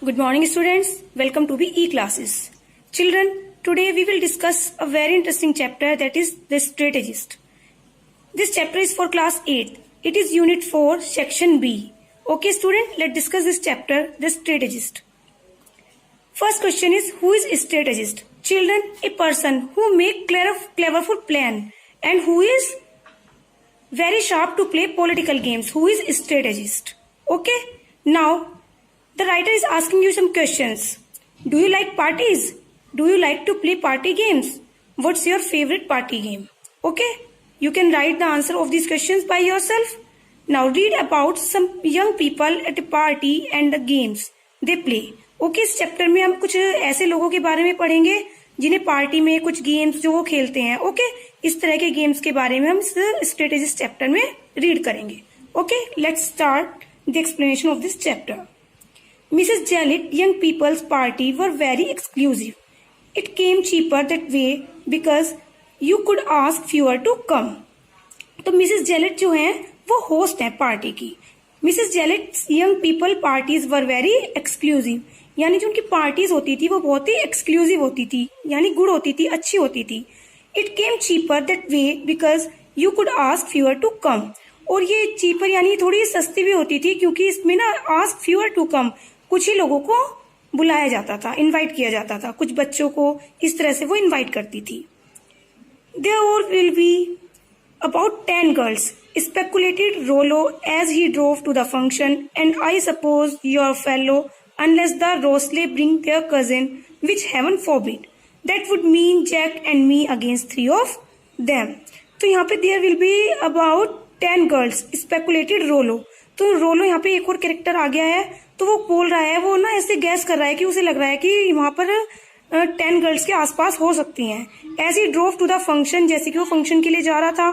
Good morning, students. Welcome to BE classes. Children, today we will discuss a very interesting chapter, that is the strategist. This chapter is for class 8. It is unit 4, section B. Okay, student, let's discuss this chapter, the strategist. First question is, who is a strategist? Children, a person who make cleverful plan and who is very sharp to play political games. Who is a strategist? Okay, now the writer is asking you some questions. Do you like parties? Do you like to play party games? What's your favorite party game? Okay, you can write the answer of these questions by yourself. Now read about some young people at a party and the games they play. Okay, इस chapter में हम कुछ ऐसे लोगों के बारे में पढ़ेंगे जिन्हें पार्टी में कुछ गेम्स जो वो खेलते हैं. ओके, इस तरह के गेम्स के बारे में हम इस स्ट्रेटेजिस्ट चैप्टर में रीड करेंगे. Okay, let's start the explanation of this chapter. Mrs. Jallet young people's party were very exclusive. It came cheaper that way because you could ask fewer to come. तो Mrs जेलेट जो हैं वो host हैं party की. Mrs जेलेट young people parties were very exclusive, यानी जो उनकी parties होती थी वो बहुत ही एक्सक्लूसिव होती थी, यानी गुड होती थी, अच्छी होती थी. It came cheaper that way because you could ask fewer to come. और ये चीपर यानी थोड़ी सस्ती भी होती थी क्योंकि इसमें ना आस्क फ्यूअर टू कम, कुछ ही लोगों को बुलाया जाता था, इनवाइट किया जाता था, कुछ बच्चों को इस तरह से वो इनवाइट करती थी. There will be about 10 girls, speculated Rollo as he drove to the function, and I suppose your fellow, unless the Rosley bring their cousin, which heaven forbid. That would mean Jack and me against 3 of them. तो यहाँ पे there will be about 10 girls, speculated Rollo. तो रोलो यहाँ पे एक और character आ गया है, तो वो बोल रहा है, वो ना ऐसे गैस कर रहा है कि उसे लग रहा है कि वहां पर 10 गर्ल्स के आसपास हो सकती हैं. As he drove to the function, जैसे कि वो फंक्शन के लिए जा रहा था.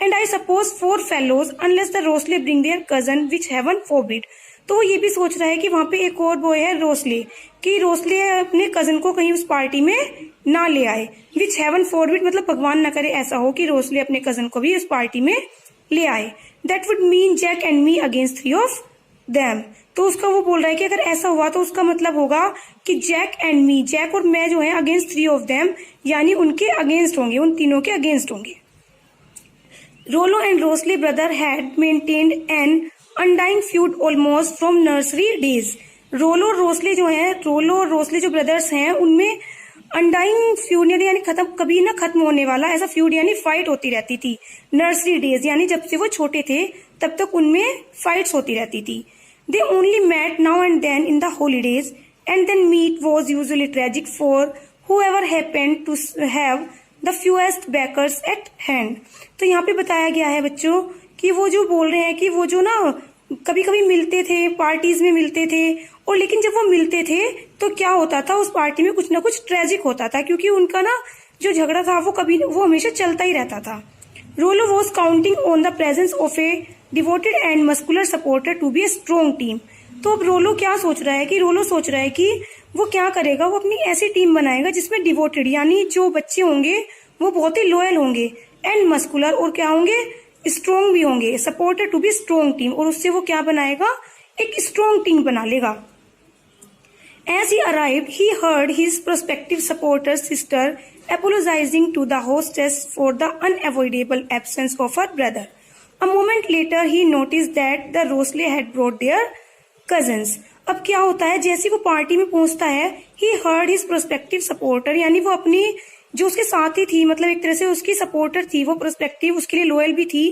And I suppose 4 fellows unless the Rosley bring their cousin which heaven forbid. तो वो ये भी सोच रहा है कि वहां पे एक और बॉय है रोस्ले, कि रोस्ले अपने कजन को कहीं उस पार्टी में ना ले आए. विच हेवन फोरबिड मतलब भगवान ना करे ऐसा हो कि रोस्ले अपने कजन को भी उस पार्टी में ले आए. That would mean Jack and me against 3 of them. तो उसका वो बोल रहा है कि अगर ऐसा हुआ तो उसका मतलब होगा कि जैक एंड मी, जैक और मैं जो है अगेंस्ट 3 ऑफ देम, यानी उनके अगेंस्ट होंगे, उन तीनों के अगेंस्ट होंगे. Rollo and Rosley brother had maintained an undying feud almost from nursery days. Rollo और रोस्ले जो है, रोलो और रोस्ले जो ब्रदर्स हैं, उनमें अनडाइंग फ्यूड यानी खत्म, कभी ना खत्म होने वाला ऐसा फ्यूड यानी फाइट होती रहती थी. नर्सरी डेज यानी जब से वो छोटे थे तब तक उनमें फाइट्स होती रहती थी. They only met now and then in the holidays, and then meet was usually tragic for whoever happened to have the fewest backers at hand. तो यहाँ पे बताया गया है बच्चों कि वो जो बोल रहे हैं कि वो जो ना कभी कभी मिलते थे, पार्टीज में मिलते थे, और लेकिन जब वो मिलते थे तो क्या होता था, उस पार्टी में कुछ ना कुछ ट्रेजिक होता था, क्योंकि उनका ना जो झगड़ा था वो हमेशा चलता ही रहता था. Rollo was counting on the presence of a devoted and muscular supporter to be a strong team. तो अब रोलो क्या सोच रहा है कि रोलो सोच रहा है कि वो क्या करेगा, वो अपनी ऐसी टीम बनाएगा जिसमें डिवोटेड यानी जो बच्चे होंगे वो बहुत ही लॉयल होंगे, एंड मस्कुलर और क्या होंगे, स्ट्रॉन्ग भी होंगे, supporter to be strong team, और उससे वो क्या बनाएगा, एक स्ट्रॉन्ग टीम बना लेगा. As he arrived, he heard his prospective supporter's sister apologizing to the hostess for the unavoidable absence of her brother. A moment later, he noticed that the Rosley had brought their cousins. अब क्या होता है, जैसे वो party में पहुंचता है, he heard his prospective supporter, यानी वो अपनी जो उसके साथी थी, मतलब एक तरह से उसकी सपोर्टर थी, वो प्रोस्पेक्टिव उसके लिए लॉयल भी थी,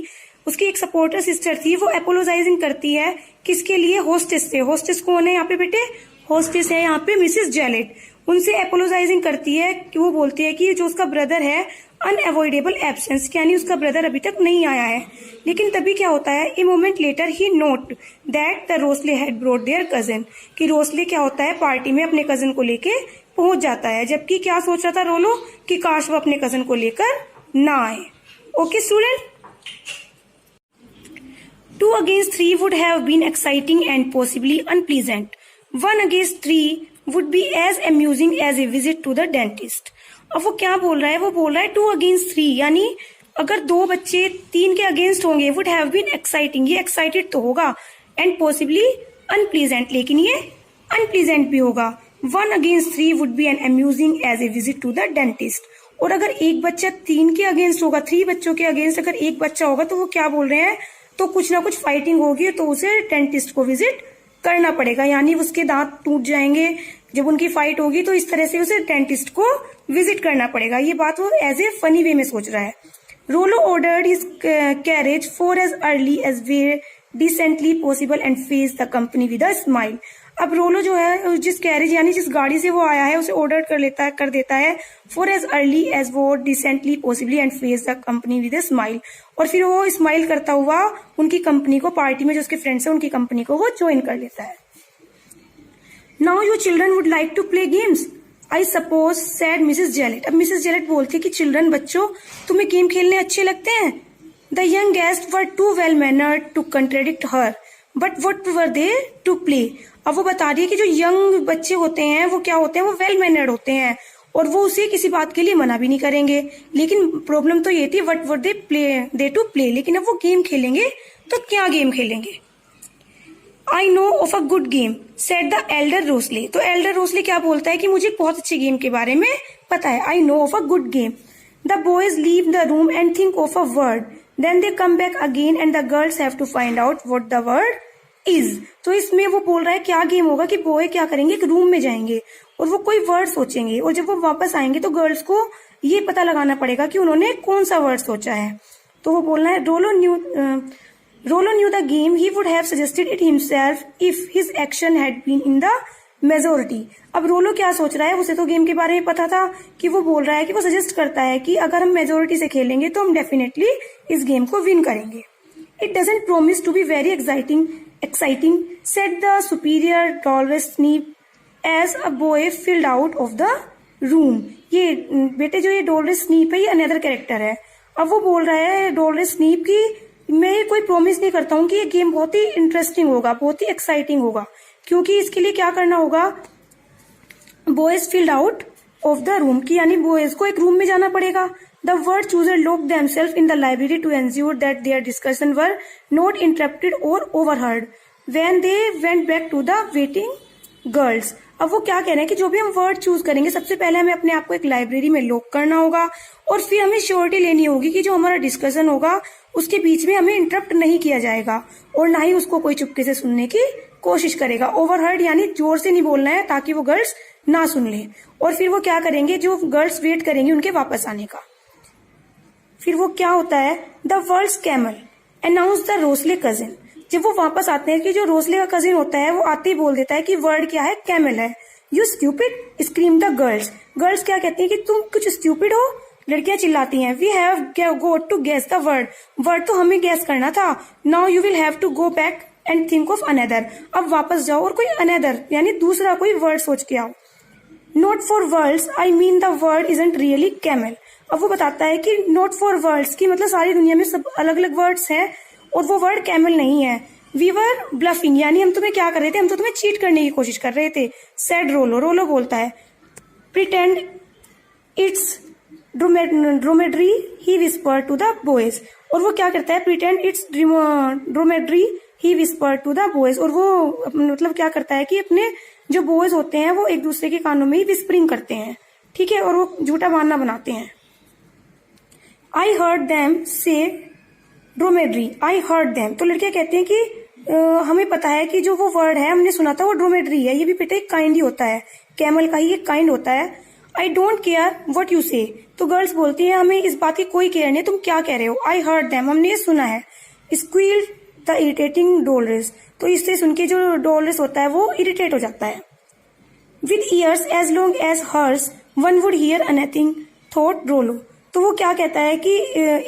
उसकी एक सपोर्टर सिस्टर थी, वो एपोलोजाइजिंग करती है किसके लिए, होस्टेस से. होस्टेस कौन है यहाँ पे बेटे, होस्टेस है यहाँ पे मिसेस जेलेट. उनसे एपोलोजाइजिंग करती है कि वो बोलती है कि जो उसका ब्रदर है अनअवॉइडेबल एब्सेंस, यानी उसका ब्रदर अभी तक नहीं आया है. लेकिन तभी क्या होता है, a moment later he noted that the Rosley had brought their cousin, कि रोस्ले क्या होता है पार्टी में अपने कजन को लेके पहुंच जाता है, जबकि क्या सोच रहा था रोलो कि काश वो अपने कजन को लेकर ना आए. Okay student, 2 against 3 would have been exciting and possibly unpleasant. 1 against 3 would be as amusing as a visit to the dentist. अब वो क्या बोल रहा है, वो बोल रहा है 2 against 3, यानी अगर 2 बच्चे 3 के अगेंस्ट होंगे, would have been exciting, ये एक्साइटेड तो होगा, एंड possibly unpleasant, लेकिन ये अनप्लीजेंट भी होगा। 1 against 3 would be an amusing as a visit to the dentist. और अगर एक बच्चा 3 के अगेंस्ट होगा, 3 बच्चों के अगेंस्ट अगर एक बच्चा होगा तो वो क्या बोल रहे हैं, तो कुछ ना कुछ फाइटिंग होगी तो उसे डेंटिस्ट को विजिट करना पड़ेगा, यानी उसके दांत टूट जाएंगे जब उनकी फाइट होगी, तो इस तरह से उसे डेंटिस्ट को विजिट करना पड़ेगा। ये बात वो एज ए फनी वे में सोच रहा है। Rollo ordered his carriage for as early as way decently possible and face the company with a smile. अब रोलो जो है जिस कैरेज यानी जिस गाड़ी से वो आया है उसे ऑर्डर कर देता है फॉर एज अर्ली एज वो decently possibly and face the company with a smile, और फिर वो स्माइल करता हुआ उनकी कंपनी को, पार्टी में जो उसके फ्रेंड्स है उनकी कंपनी को वो ज्वाइन कर लेता है। Now you children would like to play games I suppose said Mrs Jellett. अब मिसेस जेलेट बोलती कि चिल्ड्रन बच्चों तुम्हें गेम खेलने अच्छे लगते हैं। The young guest were too well mannered to contradict her but what were they to play. अब वो बता रही है कि जो यंग बच्चे होते हैं वो क्या होते हैं, वो वेल मैनर्ड होते हैं और वो उसे किसी बात के लिए मना भी नहीं करेंगे, लेकिन प्रॉब्लम तो ये थी what were they to play, लेकिन अब वो गेम खेलेंगे तो क्या गेम खेलेंगे। I know of a good game said the elder Rosley. तो एल्डर रोसले क्या बोलता है कि मुझे बहुत अच्छे गेम के बारे में पता है। I know of a good game. The boys leave the room and think of a word then they come back again and the girls have to find out what the word is. तो इसमें वो बोल रहा है क्या game होगा कि boy क्या करेंगे, एक रूम में जाएंगे और वो कोई वर्ड सोचेंगे और जब वो वापस आएंगे तो गर्ल्स को ये पता लगाना पड़ेगा कि उन्होंने कौन सा वर्ड सोचा है। तो वो बोलना है Rollo knew the game he would have suggested it himself if his action had been in the majority. अब रोलो क्या सोच रहा है, उसे तो गेम के बारे में पता था कि वो बोल रहा है कि वो सजेस्ट करता है कि अगर हम मेजोरिटी से खेलेंगे तो हम डेफिनेटली इस गेम को विन करेंगे। It doesn't promise to be very exciting said the superior Dolores Sneap as a boy filled out of the room। ये बेटे जो ये डोलरेस स्नीप है ये अनदर कैरेक्टर है। अब वो बोल रहा है डोलरेस स्नीप की मैं कोई प्रॉमिस नहीं करता हूँ कि ये गेम बहुत ही इंटरेस्टिंग होगा, बहुत ही एक्साइटिंग होगा, क्योंकि इसके लिए क्या करना होगा, boys field out of the room की यानी बॉयज को एक रूम में जाना पड़ेगा। The word chooser locked themselves in the library to ensure that their discussion were not interrupted or overheard when they went back to the waiting girls। अब वो क्या कह रहे हैं कि जो भी हम वर्ड चूज करेंगे सबसे पहले हमें अपने आप को एक लाइब्रेरी में लॉक करना होगा और फिर हमें श्योरिटी लेनी होगी कि जो हमारा डिस्कशन होगा उसके बीच में हमें इंटरप्ट नहीं किया जाएगा और ना ही उसको कोई चुपके से सुनने की कोशिश करेगा। ओवरहर्ड यानी जोर से नहीं बोलना है ताकि वो गर्ल्स ना सुन ले। और फिर वो क्या करेंगे, जो गर्ल्स वेट करेंगे उनके वापस आने का। फिर वो क्या होता है, the world's camel announce the Rosley cousin. जब वो वापस आते हैं कि जो रोसले का कजिन होता है वो आते ही बोल देता है कि वर्ड क्या है, कैमल है। You stupid scream the girls. Girls क्या कहती हैं कि तुम कुछ स्ट्यूपिड हो, लड़कियां चिल्लाती हैं। We have got to guess the word. Word तो हमें गेस करना था। Now you will have to go back and think of another. अब वापस जाओ और कोई अनदर यानी दूसरा कोई वर्ड सोच के आओ। Not for worlds I mean the word isn't really camel. अब वो बताता है कि नॉट फॉर वर्ड्स की मतलब सारी दुनिया में सब अलग अलग वर्ड्स हैं और वो वर्ड कैमल नहीं है। वी वर ब्लफिंग यानी हम तुम्हें क्या कर रहे थे, हम तो तुम्हें चीट करने की कोशिश कर रहे थे। सेड रोलो। रोलो बोलता है pretend it's dromedary he whisper to the boys. और वो क्या करता है, pretend it's dromedary he whisper to the boys. और वो मतलब क्या करता है कि अपने जो बॉयज होते हैं वो एक दूसरे के कानों में ही विस्परिंग करते हैं, ठीक है, और वो झूठा बहाना बनाते हैं। आई हर्ड देम से ड्रोमेड्री। I heard them. तो लड़कियां कहती हैं कि हमें पता है कि जो वो वर्ड है हमने सुना था वो ड्रोमेड्री है। ये भी बेटा एक काइंड ही होता है, कैमल का ही एक काइंड होता है। I don't care what you से। तो गर्ल्स बोलती है हमें इस बात की कोई केयर नहीं, तुम क्या कह रहे हो। आई हर्ड देम, हमने ये सुना है। Squeal the irritating Dolores. तो इससे सुन के जो डोलरेस होता है वो इरिटेट हो जाता है। With ears as long as hers one would hear anything thought Rollo. तो वो क्या कहता है कि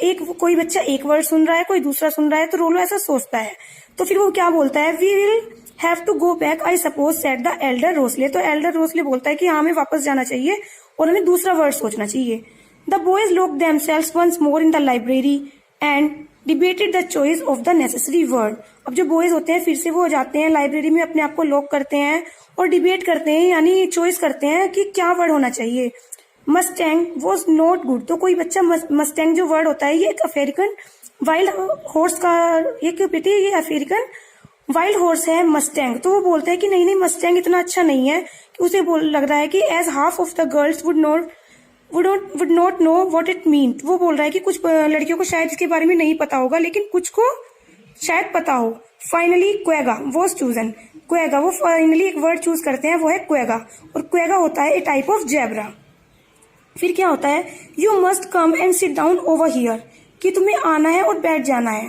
एक कोई बच्चा एक वर्ड सुन रहा है, कोई दूसरा सुन रहा है, तो रोलो ऐसा सोचता है। तो फिर वो क्या बोलता है, we will have to go back I suppose said the elder Rosley. तो एल्डर रोसले बोलता है कि हाँ हमें वापस जाना चाहिए और हमें दूसरा वर्ड सोचना चाहिए। The boys lock themselves once more in the library and debated the choice of the necessary word. अब जो बॉयज होते हैं फिर से वो हो जाते हैं लाइब्रेरी में, अपने आप को लॉक करते हैं और डिबेट करते हैं यानी चॉइस करते हैं कि क्या वर्ड होना चाहिए। Mustang was not good. तो कोई बच्चा मस्टैंग जो वर्ड होता है ये एक अफ्रीकन वाइल्ड हॉर्स का एक बेटे, ये अफ्रीकन वाइल्ड हॉर्स है मस्टैंग, तो वो बोलता है कि नहीं नहीं मस्टैंग इतना अच्छा नहीं है, कि उसे लग रहा है कि as half of the girls would not know what it mean. वो बोल रहा है कि कुछ लड़कियों को शायद इसके बारे में नहीं पता होगा, लेकिन कुछ को शायद पता हो। फाइनली क्वेगा वॉज चूजन, क्वेगा वो फाइनली एक वर्ड चूज करते हैं, वो है क्वेगा, और क्वेगा होता है ए टाइप ऑफ जेब्रा। फिर क्या होता है, you must come and sit down over here, कि तुम्हें आना है और बैठ जाना है।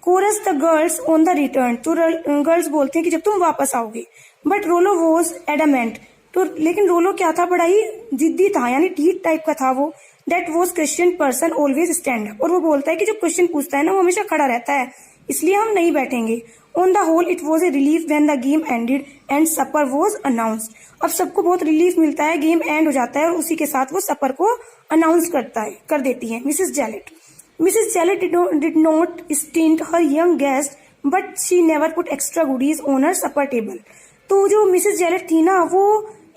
Chorus the girls on the return, तो गर्ल्स बोलते हैं कि जब तुम वापस आओगे। बट रोलो वॉज एडमेंट, तो लेकिन रोलो क्या था, बड़ा ही जिद्दी था, यानी ढीठ टाइप का था वो। That was question person always stand, और वो बोलता है कि जो क्वेश्चन पूछता है ना वो हमेशा खड़ा रहता है, इसलिए हम नहीं बैठेंगे। On the whole it was a relief when the game ended and supper was announced, अब सबको बहुत रिलीफ मिलता है, गेम एंड हो जाता है और उसी के साथ वो सपर को अनाउंस कर देती है Mrs जेलेट। Mrs. Jallet did not stint her young guest, but she never put extra goodies on her supper table. तो जो मिसेस जेलेट थी ना, वो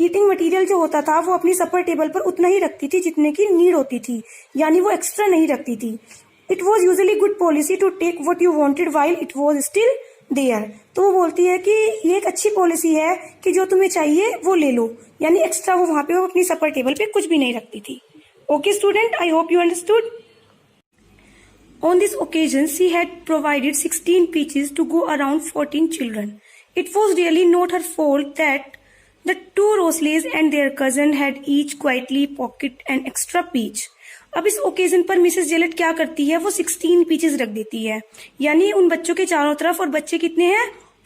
ईटिंग मटेरियल जो होता था वो अपनी सपर टेबल पर उतना ही रखती थी जितने की नीड होती थी, यानी वो एक्स्ट्रा नहीं रखती थी। It was usually good policy to take what you wanted while it was still there, तो वो बोलती है कि ये एक अच्छी पॉलिसी है कि जो तुम्हें चाहिए वो ले लो, यानी एक्स्ट्रा वो वहां पे वो अपनी सपर टेबल पे कुछ भी नहीं रखती थी। Okay student, I hope you understood. On this occasion, she had provided 16 peaches to go around 14 children. It was really not her fault that the two Rosleys and their cousin had each quietly pocket an extra peach. अब इस occasion पर Mrs जेलेट क्या करती है, वो 16 peaches रख देती है, यानी उन बच्चों के चारों तरफ, और बच्चे कितने हैं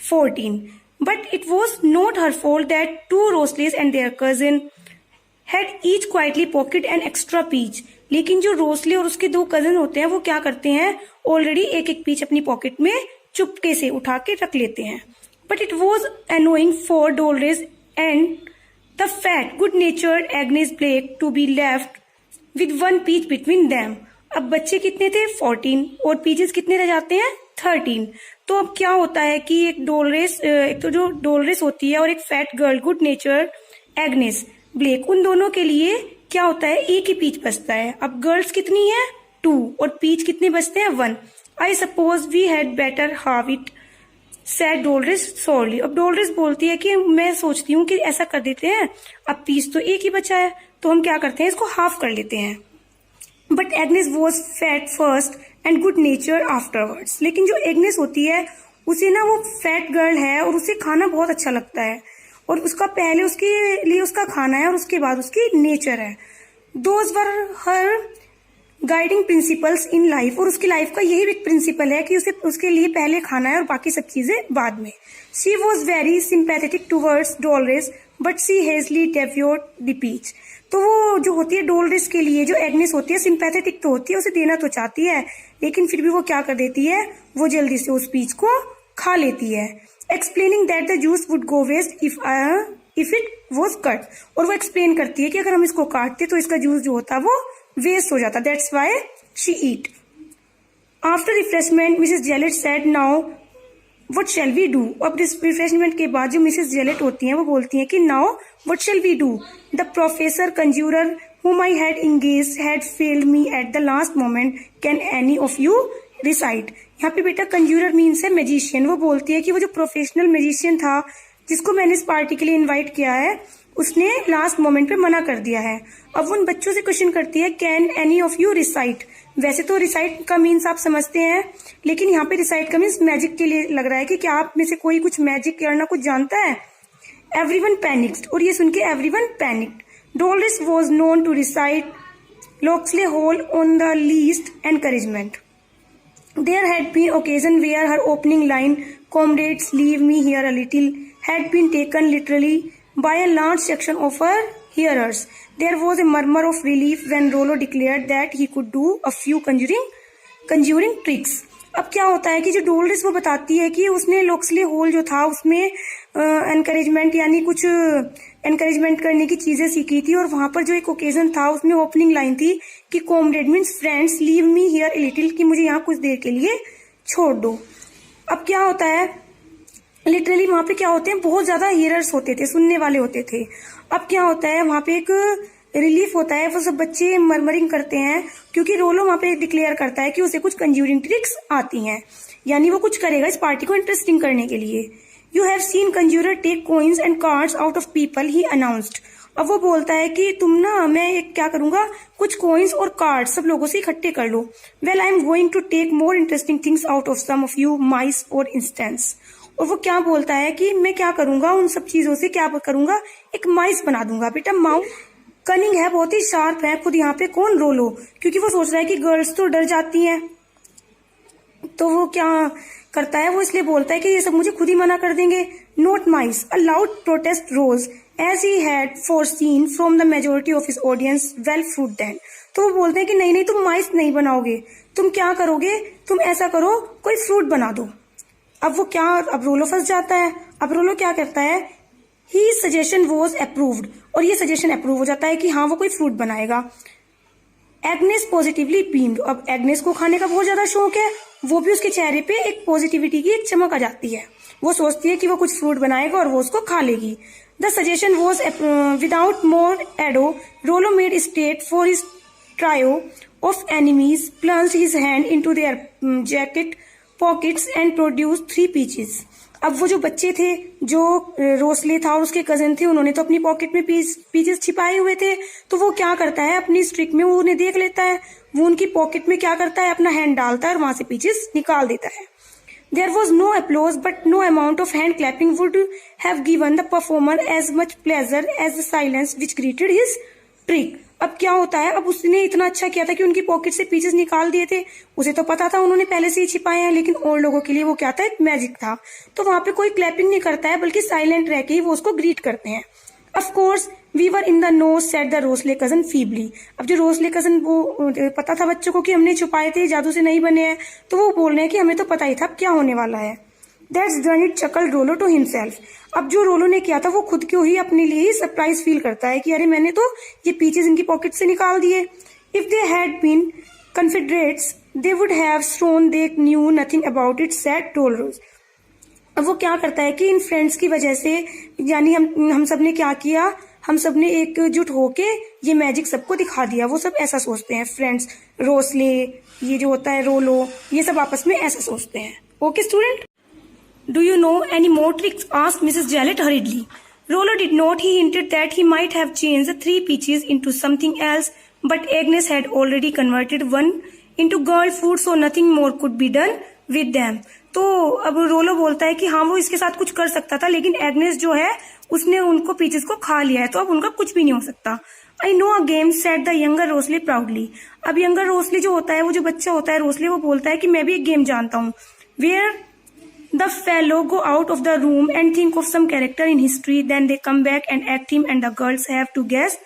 14। But it was not her fault that two Rosleys and their cousin had each quietly pocket an extra peach, लेकिन जो रोसले और उसके दो कजन होते हैं वो क्या करते हैं, ऑलरेडी एक एक पीच अपनी पॉकेट में चुपके से उठा के रख लेते हैं। But it was annoying for Dolores and the fat good natured Agnes Blake to be left with one peach between them. अब बच्चे कितने थे 14 और पीचेस कितने रह जाते हैं 13। तो अब क्या होता है कि एक तो जो डोलरेस होती है और एक fat girl good natured Agnes Blake, उन दोनों के लिए क्या होता है, एक ही पीच बचता है। अब गर्ल्स कितनी है 2 और पीच कितने बचते हैं 1। I suppose we had better have it said Dolores sorely, अब डोलरेस बोलती है कि मैं सोचती हूँ कि ऐसा कर देते हैं, अब पीच तो एक ही बचा है तो हम क्या करते हैं, इसको हाफ कर लेते हैं। But Agnes was fat first and good nature afterwards, लेकिन जो एग्नेस होती है उसे ना, वो फैट गर्ल है और उसे खाना बहुत अच्छा लगता है, और उसका पहले उसके लिए उसका खाना है और उसके बाद उसकी नेचर है। Those were her guiding principles in life, और उसकी लाइफ का यही एक प्रिंसिपल है कि उसे उसके लिए पहले खाना है और बाकी सब चीजें बाद में। She was very sympathetic towards Dolores but she hastily devoured the peach, तो वो जो होती है डोलरेस के लिए, जो एग्नेस होती है सिंपैथेटिक तो होती है, उसे देना तो चाहती है, लेकिन फिर भी वो क्या कर देती है, वो जल्दी से उस पीच को खा लेती है। Explaining that the juice would go waste if it was cut, और वो एक्सप्लेन करती है कि अगर हम इसको काटते तो इसका जूस जो होता वो वेस्ट हो जाता, that's why she eat. After refreshment Mrs Jellett said now what shall we do, अब रिफ्रेशमेंट के बाद जो मिसेस जेलेट होती हैं वो बोलती हैं कि now what shall we do, the professor conjurer whom I had engaged had failed me at the last moment, can any of you recite। यहाँ पे बेटा कंज्यूरर मीन्स है मैजिशियन, वो बोलती है कि वो जो प्रोफेशनल मैजिशियन था जिसको मैंने इस पार्टी के लिए इनवाइट किया है, उसने लास्ट मोमेंट पे मना कर दिया है। अब उन बच्चों से क्वेश्चन करती है can any of you recite, वैसे तो रिसाइट का मीन्स आप समझते हैं, लेकिन यहाँ पे रिसाइट का मीन्स मैजिक के लिए लग रहा है कि क्या आप में से कोई कुछ मैजिक करना कुछ जानता है। एवरीवन पैनिक्ड, और ये सुन के everyone panicked. Dolores was known to recite Locksley Hall on the least encouragement. There had been occasion where her opening line, "Comrades, leave me here a little," had been taken literally by a large section of her hearers. There was a murmur of relief when Rollo declared that he could do a few conjuring tricks. अब क्या होता है कि जो डोलरेस वो बताती है कि उसने लॉक्सले हॉल जो था उसमें एनकरेजमेंट यानी कुछ एनकरेजमेंट करने की चीजें सीखी थी, और वहां पर जो एक ओकेजन था उसमें ओपनिंग लाइन थी कि comrade means friends, leave me here a little, कि मुझे यहाँ कुछ देर के लिए छोड़ दो। अब क्या होता है, लिटरली वहां पे क्या होते हैं, बहुत ज्यादा हियरर्स होते थे, सुनने वाले होते थे। अब क्या होता है, वहां पे एक रिलीफ होता है, वो सब बच्चे मरमरिंग करते हैं क्योंकि रोलो वहां पे डिक्लेयर करता है कि उसे कुछ कंज्यूरिंग ट्रिक्स आती हैं, यानी वो कुछ करेगा इस पार्टी को इंटरेस्टिंग करने के लिए। You have seen conjurer take coins and cards out of people, he announced. अब वो बोलता है कि तुम ना, मैं एक क्या करूंगा, कुछ कॉइन्स और कार्ड सब लोगों से इकट्ठे कर लो। Well I am going to take more interesting things out of some of you mice और इंस्टेंस। और वो क्या बोलता है कि मैं क्या करूंगा, उन सब चीजों से क्या करूंगा, एक माइस बना दूंगा। बेटा माउस कनिंग है, बहुत ही शार्प है खुद यहाँ पे कौन, रोलो, क्योंकि वो सोच रहा है कि गर्ल्स तो डर जाती हैं, तो वो क्या करता है, वो इसलिए बोलता है कि ये सब मुझे खुद ही मना कर देंगे। Not mice, a loud protest rose as he had foreseen from the majority of his audience, well fruit then. तो वो बोलते हैं कि नहीं नहीं, तुम माइस नहीं बनाओगे, तुम क्या करोगे, तुम ऐसा करो कोई फ्रूट बना दो। अब वो क्या, अब रोलो फंस जाता है। अब रोलो क्या करता है, ही सजेशन वॉज अप्रूव्ड, और ये सजेशन अप्रूव हो जाता है कि हाँ वो कोई फ्रूट बनाएगा। एग्नेस पॉजिटिवली बीम्ड, अब एग्नेस को खाने का बहुत ज्यादा शौक है, वो भी उसके चेहरे पे एक पॉजिटिविटी की एक चमक आ जाती है, वो सोचती है कि वो कुछ फ्रूट बनाएगा और वो उसको खा लेगी। The suggestion was without more ado, Rollo made straight for his trio of enemies, plunged his hand into their jacket pockets and produce 3 peaches. अब वो जो बच्चे थे, जो रोसले था और उसके कजन थे, उन्होंने तो अपनी पॉकेट में पीचेस छिपाए हुए थे, तो वो क्या करता है, अपनी स्ट्रिक में वो उन्हें देख लेता है, वो उनकी पॉकेट में क्या करता है, अपना हैंड डालता है और वहां से पीचेस निकाल देता है। There was no applause, but no amount of hand clapping would have given the performer as much pleasure as the silence which greeted his trick. अब क्या होता है, अब उसने इतना अच्छा किया था कि उनकी पॉकेट से पीचेस निकाल दिए थे, उसे तो पता था उन्होंने पहले से ही छिपाए हैं, लेकिन और लोगों के लिए वो क्या था, एक मैजिक था। तो वहां पे कोई क्लैपिंग नहीं करता है, बल्कि साइलेंट रह के ही वो उसको ग्रीट करते हैं। Of course we were in the know, said the Rosley cousin feebly. अब जो रोसले कजन, वो पता था बच्चों को कि हमने छुपाए थे, जादू से नहीं बने हैं, तो वो बोल रहे हैं कि हमें तो पता ही था अब क्या होने वाला है। That's done it, chuckle Rollo to himself. अब जो रोलो ने किया था वो खुद को ही अपने लिए ही सरप्राइज फील करता है कि अरे मैंने तो ये पीचेस इनकी पॉकेट से निकाल दिए। If they had been confederates they would have stone, they knew nothing about it, said Rollo. अब वो क्या करता है कि इन फ्रेंड्स की वजह से, यानी हम सब ने क्या किया, हम सब ने एकजुट होके ये मैजिक सबको दिखा दिया, वो सब ऐसा सोचते हैं फ्रेंड्स, रोसले, ये जो होता है रोलो, ये सब आपस में ऐसा सोचते हैं। Okay student, do you know any more tricks, asked Mrs जेलेट हरिडली। Rollo did not, he hinted that he might have changed the 3 peaches into something else, but Agnes had already converted one into girl food, so nothing more could be done with them. तो अब रोलो बोलता है कि हाँ वो इसके साथ कुछ कर सकता था, लेकिन एग्नेस जो है उसने उनको पीचेस को खा लिया है, तो अब उनका कुछ भी नहीं हो सकता। I know a game, said the younger Rosley proudly. अब यंगर रोसले जो होता है, वो जो बच्चा होता है रोसले, वो बोलता है कि मैं भी एक गेम जानता हूँ। Where the fellow go out of the room and think of some character in history, then they come back and act him and the girls have to guess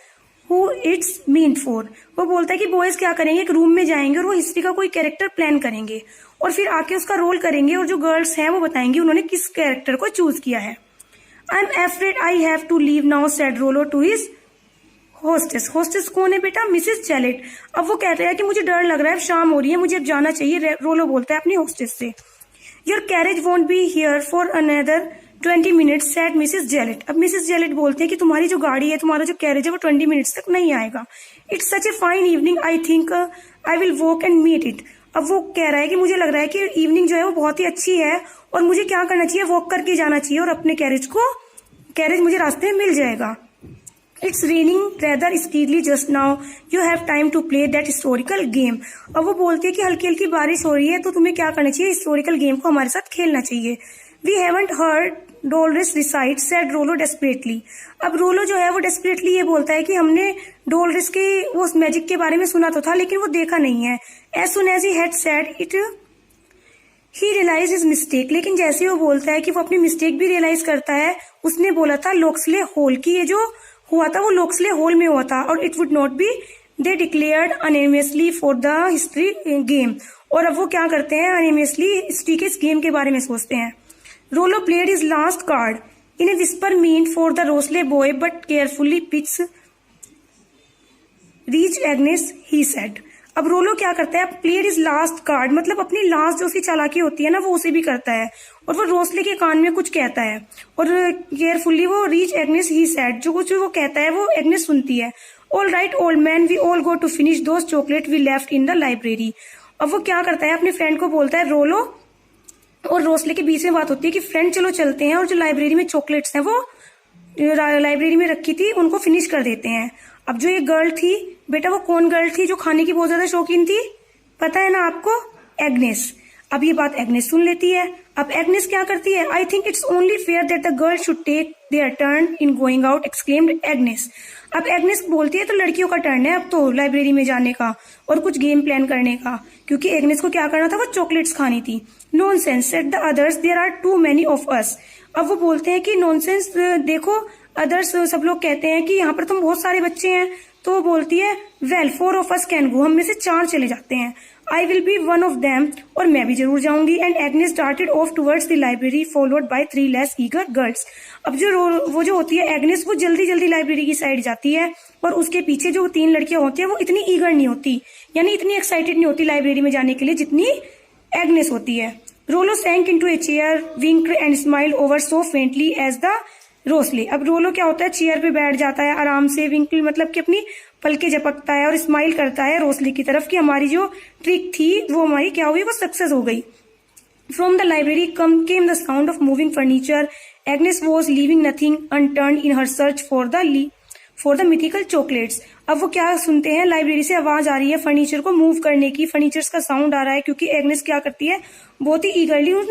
who it's mean for. वो बोलता है कि boys क्या करेंगे, एक room में जाएंगे और वो हिस्ट्री का कोई कैरेक्टर प्लान करेंगे और फिर आके उसका रोल करेंगे, और जो गर्ल्स हैं वो बताएंगी उन्होंने किस कैरेक्टर को चूज किया है। I am afraid I have to leave now, said Rollo to his hostess. Hostess कौन है बेटा, मिसेस जेलेट। अब वो कहते हैं कि मुझे डर लग रहा है, शाम हो रही है, मुझे अब जाना चाहिए। रोलो बोलता है अपनी होस्टेस से, your carriage won't be here for another 20 minutes, said Mrs Jellett. अब मिसेस जेलेट बोलते हैं कि तुम्हारी जो गाड़ी है, तुम्हारा जो कैरेज है, वो 20 minutes तक नहीं आएगा। It's such a fine evening, I think I will walk and meet it. अब वो कह रहा है कि मुझे लग रहा है कि इवनिंग जो है वो बहुत ही अच्छी है और मुझे क्या करना चाहिए, वॉक करके जाना चाहिए और अपने कैरेज मुझे रास्ते में मिल जाएगा। It's raining rather steadily just now, you have time to play that historical game. अब वो बोलती है कि हल्की हल्की बारिश हो रही है, तो तुम्हें क्या करना चाहिए, हिस्टोरिकल गेम को हमारे साथ खेलना चाहिए। We haven't heard Dolores recite, said Rollo desperately. अब रोलो जो है वो डेस्परेटली ये बोलता है कि हमने डोलरिस के वो मैजिक के बारे में सुना तो था, लेकिन वो देखा नहीं है। As soon as he had said it he realize his mistake, लेकिन जैसे वो बोलता है कि वो अपनी मिस्टेक भी रियलाइज करता है, उसने बोला था लोक्सले होल की, ये जो हुआ था वो लोक्सले होल में हुआ था, और it would not be, they declared anonymously for the history game. और अब वो क्या करते हैं, अनोनिमसली हिस्ट्री के इस गेम के बारे में सोचते हैं। Rollo played his last card in a whisper mean for the Rosley boy, but carefully pitch reach Agnes, he said. अब रोलो क्या करता है, प्लेड इज लास्ट कार्ड, मतलब अपनी लास्ट जो उसकी चालाकी होती है ना वो उसे भी करता है, और वो रोसले के कान में कुछ कहता है, और केयरफुली वो रीच एग्नेस ही सेड, जो कुछ वो कहता है वो एग्नेस सुनती है। All right old man, we all go to finish those chocolate we left in the library. अब वो क्या करता है, अपने फ्रेंड को बोलता है, रोलो और रोसले के बीच में बात होती है कि फ्रेंड चलो चलते हैं और जो लाइब्रेरी में चॉकलेट्स हैं वो लाइब्रेरी में रखी थी उनको फिनिश कर देते हैं। अब जो ये गर्ल थी बेटा, वो कौन गर्ल थी जो खाने की बहुत ज्यादा शौकीन थी, पता है ना आपको, एग्नेस। अब ये बात एग्नेस सुन लेती है। अब एग्नेस क्या करती है, I think it's only fair that the girl should take their turn in going out, exclaimed Agnes. अब एग्नेस बोलती है तो लड़कियों का टर्न है अब तो लाइब्रेरी में जाने का और कुछ गेम प्लान करने का, क्योंकि एग्नेस को क्या करना था, वो चॉकलेट्स खानी थी। Nonsense said the others, there are too many of us. अब वो बोलते हैं कि नॉनसेंस, देखो अदर्स सब लोग कहते हैं कि यहाँ पर तुम बहुत सारे बच्चे हैं, तो वो बोलती है, well 4 of us can go, हम में से 4 चले जाते हैं, I will be one of them, और मैं भी जरूर जाऊंगी। And Agnes started off towards the library followed by 3 less eager girls. अब वो जो होती है एग्नेस, वो जल्दी जल्दी लाइब्रेरी की साइड जाती है, और उसके पीछे जो 3 लड़कियां होती है वो इतनी ईगर नहीं होती, यानी इतनी एक्साइटेड नहीं होती लाइब्रेरी में जाने के लिए जितनी एग्नेस होती है। Rollo sank into a chair, winked and smiled over so faintly as the Rosley. अब रोलो क्या होता है, चेयर पे बैठ जाता है आराम से, विंकल मतलब कि अपनी पलके झपकता है और स्माइल करता है रोसले की तरफ कि हमारी जो ट्रिक थी वो हमारी क्या हुई, वो सक्सेस हो गई। From the library came the sound of moving furniture, Agnes was leaving nothing unturned in her search for the mythical chocolates. अब वो क्या सुनते हैं, लाइब्रेरी से आवाज आ रही है फर्नीचर को मूव करने की, फर्नीचर्स का साउंड आ रहा है, क्योंकि एग्नेस क्या करती है, बहुत ही ईगरली उन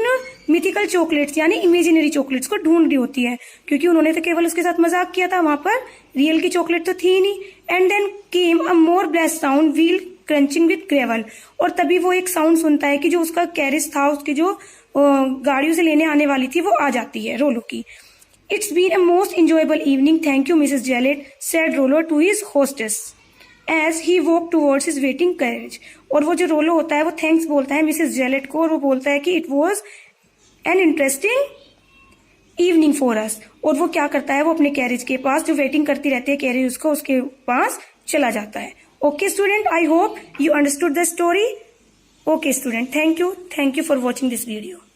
मिथिकल चॉकलेट्स यानी इमेजिनरी चॉकलेट्स को ढूंढ रही होती है, क्योंकि उन्होंने तो केवल उसके साथ मजाक किया था, वहां पर रियल की चॉकलेट तो थी ही नहीं। And then came a more blessed sound, wheel crunching with gravel. और तभी वो एक साउंड सुनता है कि जो उसका कैरेज था, उसकी जो गाड़ियों से लेने आने वाली थी, वो आ जाती है रोलो की। It's been a most enjoyable evening, thank you Mrs. Jellett, said Rollo to his hostess as he walked towards his waiting carriage. और वो जो रोलो होता है वो थैंक्स बोलता है मिसेस जेलेट को, और वो बोलता है कि it was an interesting evening for us. और वो क्या करता है, वो अपने कैरेज के पास, जो वेटिंग करती रहती है कैरेज उसको, उसके पास चला जाता है। Okay student, I hope you understood the story. Okay student, thank you for watching this video.